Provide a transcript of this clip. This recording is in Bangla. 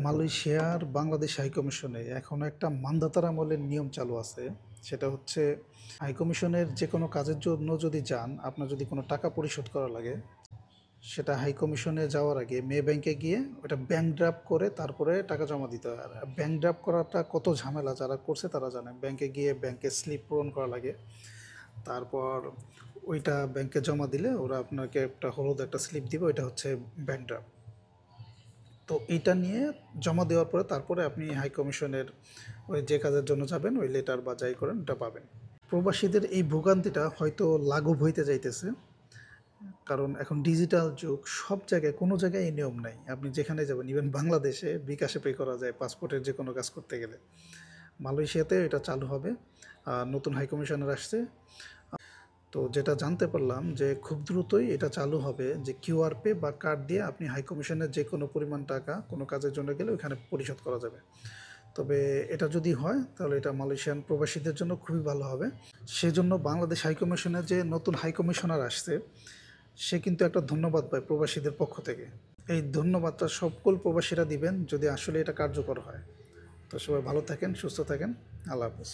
মালয়েশিয়ার বাংলাদেশ হাইকমিশনে এখনও একটা মান্ধাতার আমলের নিয়ম চালু আছে। সেটা হচ্ছে হাইকমিশনের যে কোনো কাজের জন্য যদি যান, আপনার যদি কোনো টাকা পরিশোধ করা লাগে, সেটা হাইকমিশনে যাওয়ার আগে মে ব্যাংকে গিয়ে ওটা ব্যাংক ড্রাফট করে তারপরে টাকা জমা দিতে হয়। আর ব্যাংক ড্রাফট করাটা কত ঝামেলা, যারা করছে তারা জানে। ব্যাংকে গিয়ে ব্যাংকে স্লিপ পূরণ করা লাগে, তারপর ওইটা ব্যাংকে জমা দিলে ওরা আপনাকে একটা হলুদ একটা স্লিপ দিবে, ওইটা হচ্ছে ব্যাংক ড্রাফট। তো এইটা নিয়ে জমা দেওয়ার পরে তারপরে আপনি হাই কমিশনের ওই যে কাজের জন্য যাবেন ওই লেটার বা যাই করেন ওটা পাবেন। প্রবাসীদের এই ভোগান্তিটা হয়তো লাঘব হইতে যাইতেছে, কারণ এখন ডিজিটাল যুগ। সব জায়গায় কোনো জায়গায় এই নিয়ম নাই। আপনি যেখানে যাবেন, ইভেন বাংলাদেশে বিকাশে পে করা যায় পাসপোর্টের যে কোনো কাজ করতে গেলে। মালয়েশিয়াতে এটা চালু হবে, নতুন হাই কমিশনার আসছে। তো যেটা জানতে পারলাম যে খুব দ্রুতই এটা চালু হবে, যে কিউআর পে বা কার্ড দিয়ে আপনি হাই কমিশনের যে কোনো পরিমাণ টাকা কোনো কাজের জন্য গেলে ওইখানে পরিশোধ করা যাবে। তবে এটা যদি হয় তাহলে এটা মালয়েশিয়ান প্রবাসীদের জন্য খুবই ভালো হবে। সেজন্য বাংলাদেশ হাই কমিশনের যে নতুন হাই কমিশনার আসছে, সে কিন্তু একটা ধন্যবাদ পায় প্রবাসীদের পক্ষ থেকে। এই ধন্যবাদটা সকল প্রবাসীরা দিবেন যদি আসলে এটা কার্যকর হয়। তো সবাই ভালো থাকেন, সুস্থ থাকেন। আল্লাহ হাফেজ।